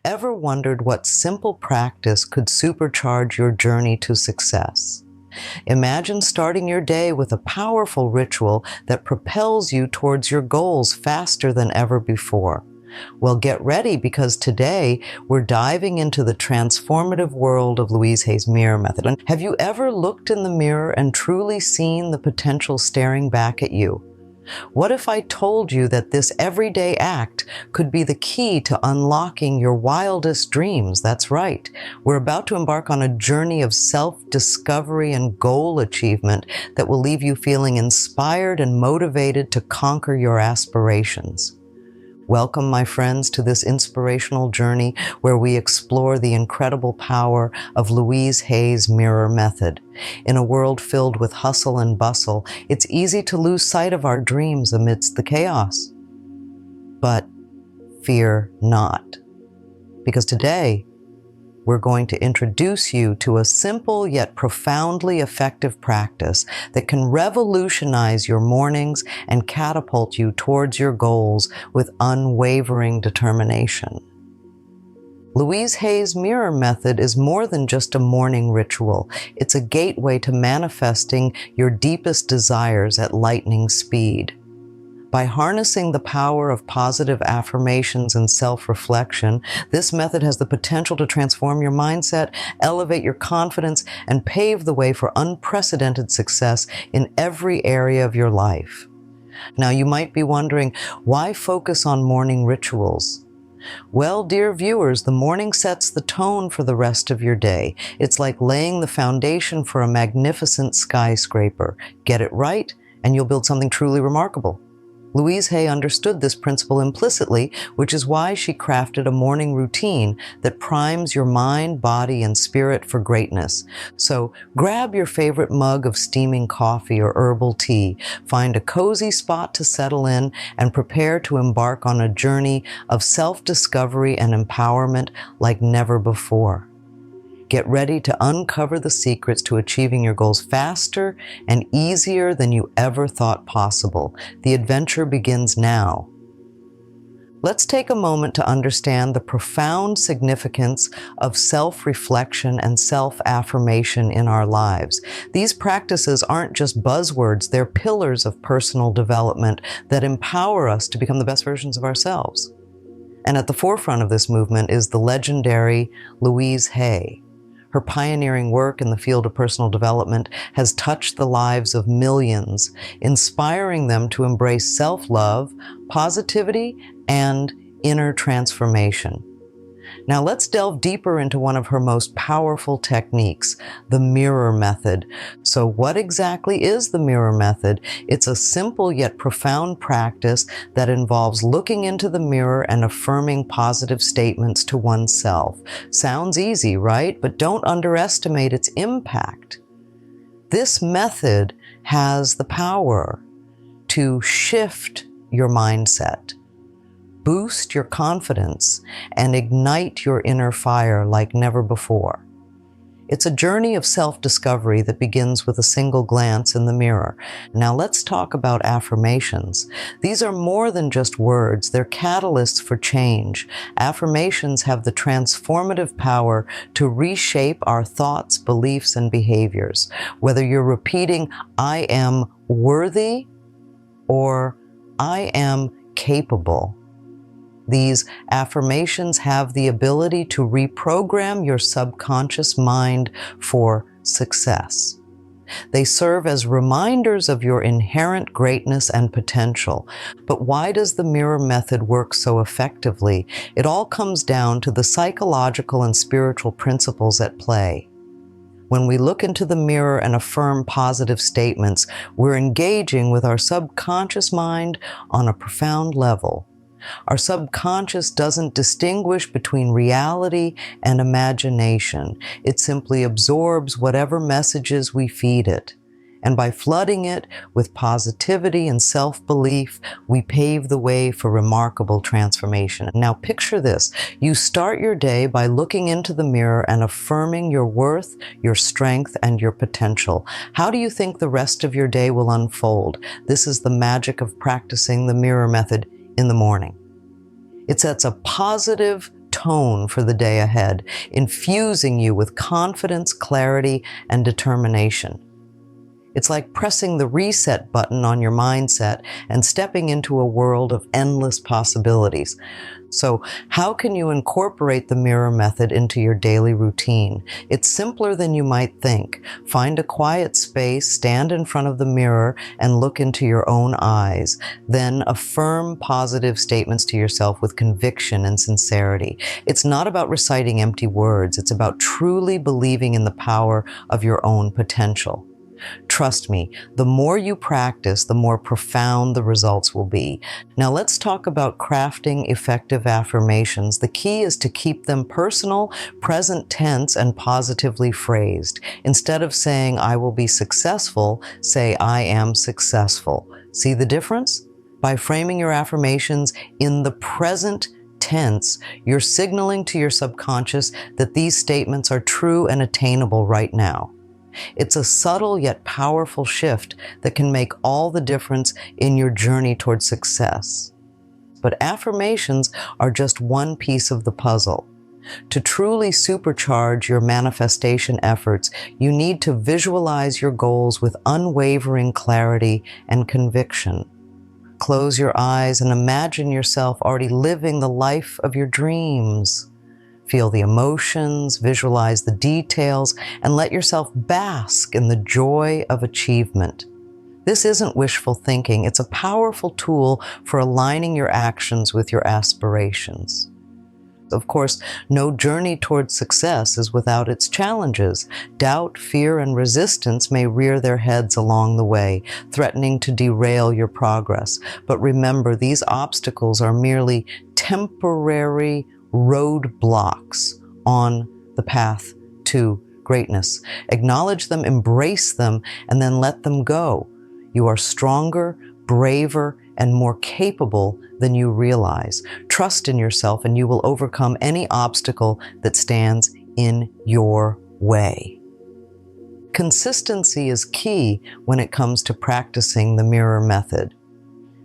Ever wondered what simple practice could supercharge your journey to success? Imagine starting your day with a powerful ritual that propels you towards your goals faster than ever before. Well, get ready, because today we're diving into the transformative world of Louise Hay's mirror method. And have you ever looked in the mirror and truly seen the potential staring back at you? What if I told you that this everyday act could be the key to unlocking your wildest dreams? That's right. We're about to embark on a journey of self-discovery and goal achievement that will leave you feeling inspired and motivated to conquer your aspirations. Welcome, my friends, to this inspirational journey where we explore the incredible power of Louise Hay's mirror method. In a world filled with hustle and bustle, it's easy to lose sight of our dreams amidst the chaos. But fear not, because today we're going to introduce you to a simple yet profoundly effective practice that can revolutionize your mornings and catapult you towards your goals with unwavering determination. Louise Hay's mirror method is more than just a morning ritual. It's a gateway to manifesting your deepest desires at lightning speed. By harnessing the power of positive affirmations and self-reflection, this method has the potential to transform your mindset, elevate your confidence, and pave the way for unprecedented success in every area of your life. Now, you might be wondering, why focus on morning rituals? Well, dear viewers, the morning sets the tone for the rest of your day. It's like laying the foundation for a magnificent skyscraper. Get it right, and you'll build something truly remarkable. Louise Hay understood this principle implicitly, which is why she crafted a morning routine that primes your mind, body, and spirit for greatness. So grab your favorite mug of steaming coffee or herbal tea, find a cozy spot to settle in, and prepare to embark on a journey of self-discovery and empowerment like never before. Get ready to uncover the secrets to achieving your goals faster and easier than you ever thought possible. The adventure begins now. Let's take a moment to understand the profound significance of self-reflection and self-affirmation in our lives. These practices aren't just buzzwords, they're pillars of personal development that empower us to become the best versions of ourselves. And at the forefront of this movement is the legendary Louise Hay. Her pioneering work in the field of personal development has touched the lives of millions, inspiring them to embrace self-love, positivity, and inner transformation. Now let's delve deeper into one of her most powerful techniques, the mirror method. So what exactly is the mirror method? It's a simple yet profound practice that involves looking into the mirror and affirming positive statements to oneself. Sounds easy, right? But don't underestimate its impact. This method has the power to shift your mindset, boost your confidence, and ignite your inner fire like never before. It's a journey of self-discovery that begins with a single glance in the mirror. Now let's talk about affirmations. These are more than just words, they're catalysts for change. Affirmations have the transformative power to reshape our thoughts, beliefs, and behaviors. Whether you're repeating, "I am worthy," or "I am capable," these affirmations have the ability to reprogram your subconscious mind for success. They serve as reminders of your inherent greatness and potential. But why does the mirror method work so effectively? It all comes down to the psychological and spiritual principles at play. When we look into the mirror and affirm positive statements, we're engaging with our subconscious mind on a profound level. Our subconscious doesn't distinguish between reality and imagination. It simply absorbs whatever messages we feed it. And by flooding it with positivity and self-belief, we pave the way for remarkable transformation. Now picture this. You start your day by looking into the mirror and affirming your worth, your strength, and your potential. How do you think the rest of your day will unfold? This is the magic of practicing the mirror method in the morning. It sets a positive tone for the day ahead, infusing you with confidence, clarity, and determination. It's like pressing the reset button on your mindset and stepping into a world of endless possibilities. So, how can you incorporate the mirror method into your daily routine? It's simpler than you might think. Find a quiet space, stand in front of the mirror, and look into your own eyes. Then affirm positive statements to yourself with conviction and sincerity. It's not about reciting empty words. It's about truly believing in the power of your own potential. Trust me, the more you practice, the more profound the results will be. Now let's talk about crafting effective affirmations. The key is to keep them personal, present tense, and positively phrased. Instead of saying, "I will be successful," say, "I am successful." See the difference? By framing your affirmations in the present tense, you're signaling to your subconscious that these statements are true and attainable right now. It's a subtle yet powerful shift that can make all the difference in your journey towards success. But affirmations are just one piece of the puzzle. To truly supercharge your manifestation efforts, you need to visualize your goals with unwavering clarity and conviction. Close your eyes and imagine yourself already living the life of your dreams. Feel the emotions, visualize the details, and let yourself bask in the joy of achievement. This isn't wishful thinking. It's a powerful tool for aligning your actions with your aspirations. Of course, no journey towards success is without its challenges. Doubt, fear, and resistance may rear their heads along the way, threatening to derail your progress. But remember, these obstacles are merely temporary roadblocks on the path to greatness. Acknowledge them, embrace them, and then let them go. You are stronger, braver, and more capable than you realize. Trust in yourself and you will overcome any obstacle that stands in your way. Consistency is key when it comes to practicing the mirror method.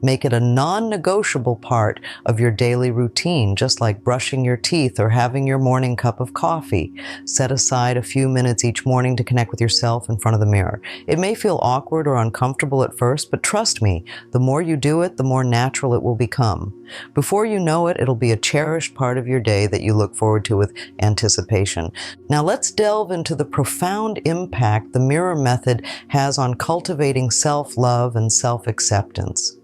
Make it a non-negotiable part of your daily routine, just like brushing your teeth or having your morning cup of coffee. Set aside a few minutes each morning to connect with yourself in front of the mirror. It may feel awkward or uncomfortable at first, but trust me, the more you do it, the more natural it will become. Before you know it, it'll be a cherished part of your day that you look forward to with anticipation. Now let's delve into the profound impact the mirror method has on cultivating self-love and self-acceptance.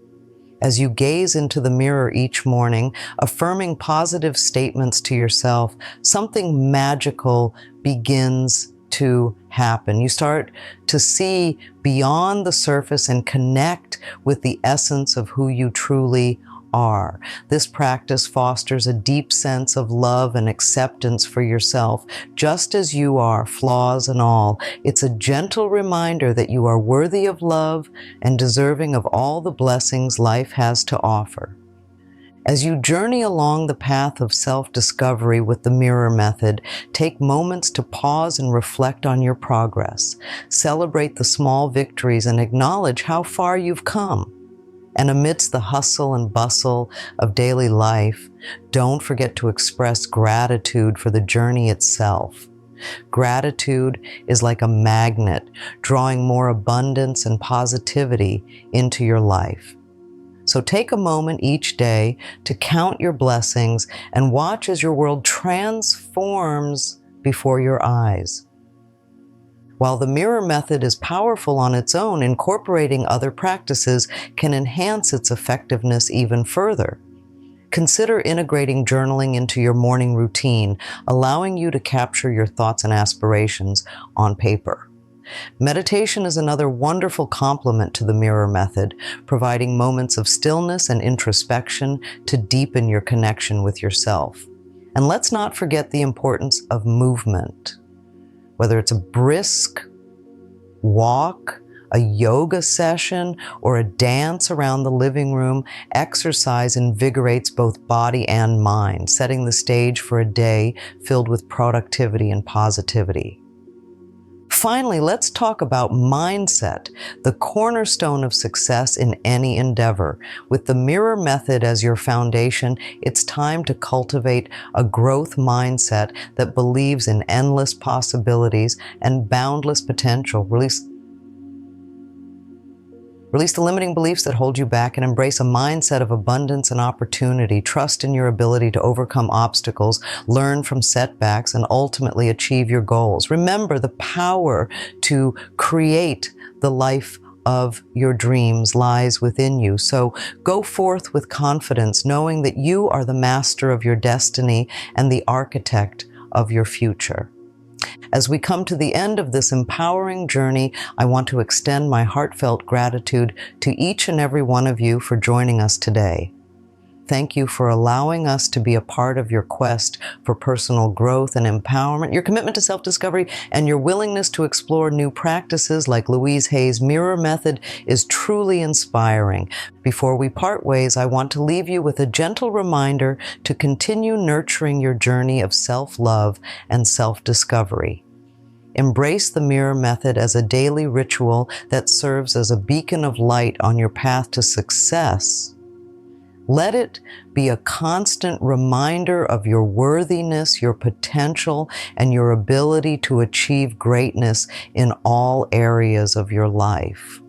As you gaze into the mirror each morning, affirming positive statements to yourself, something magical begins to happen. You start to see beyond the surface and connect with the essence of who you truly are. This practice fosters a deep sense of love and acceptance for yourself, just as you are, flaws and all. It's a gentle reminder that you are worthy of love and deserving of all the blessings life has to offer. As you journey along the path of self-discovery with the mirror method, take moments to pause and reflect on your progress. Celebrate the small victories and acknowledge how far you've come. And amidst the hustle and bustle of daily life, don't forget to express gratitude for the journey itself. Gratitude is like a magnet, drawing more abundance and positivity into your life. So take a moment each day to count your blessings and watch as your world transforms before your eyes. While the mirror method is powerful on its own, incorporating other practices can enhance its effectiveness even further. Consider integrating journaling into your morning routine, allowing you to capture your thoughts and aspirations on paper. Meditation is another wonderful complement to the mirror method, providing moments of stillness and introspection to deepen your connection with yourself. And let's not forget the importance of movement. Whether it's a brisk walk, a yoga session, or a dance around the living room, exercise invigorates both body and mind, setting the stage for a day filled with productivity and positivity. Finally, let's talk about mindset, the cornerstone of success in any endeavor. With the mirror method as your foundation, it's time to cultivate a growth mindset that believes in endless possibilities and boundless potential. Release the limiting beliefs that hold you back and embrace a mindset of abundance and opportunity. Trust in your ability to overcome obstacles, learn from setbacks, and ultimately achieve your goals. Remember, the power to create the life of your dreams lies within you. So go forth with confidence, knowing that you are the master of your destiny and the architect of your future. As we come to the end of this empowering journey, I want to extend my heartfelt gratitude to each and every one of you for joining us today. Thank you for allowing us to be a part of your quest for personal growth and empowerment, your commitment to self-discovery, and your willingness to explore new practices like Louise Hay's mirror method is truly inspiring. Before we part ways, I want to leave you with a gentle reminder to continue nurturing your journey of self-love and self-discovery. Embrace the mirror method as a daily ritual that serves as a beacon of light on your path to success. Let it be a constant reminder of your worthiness, your potential, and your ability to achieve greatness in all areas of your life.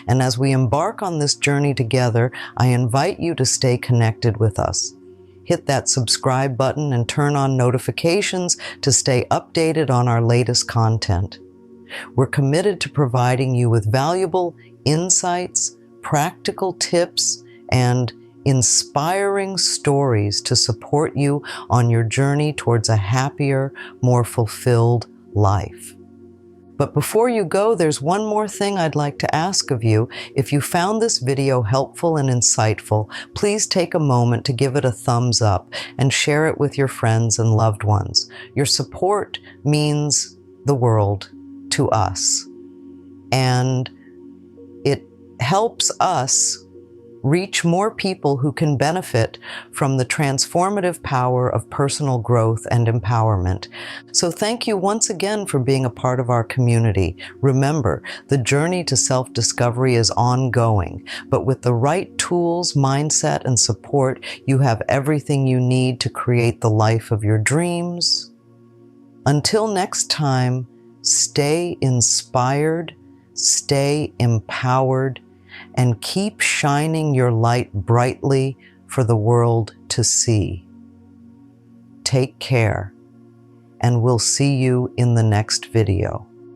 And as we embark on this journey together, I invite you to stay connected with us. Hit that subscribe button and turn on notifications to stay updated on our latest content. We're committed to providing you with valuable insights, practical tips, and inspiring stories to support you on your journey towards a happier, more fulfilled life. But before you go, there's one more thing I'd like to ask of you. If you found this video helpful and insightful, please take a moment to give it a thumbs up and share it with your friends and loved ones. Your support means the world to us, and it helps us reach more people who can benefit from the transformative power of personal growth and empowerment. So thank you once again for being a part of our community. Remember, the journey to self-discovery is ongoing, but with the right tools, mindset, and support, you have everything you need to create the life of your dreams. Until next time, stay inspired, stay empowered, and keep shining your light brightly for the world to see. Take care, and we'll see you in the next video.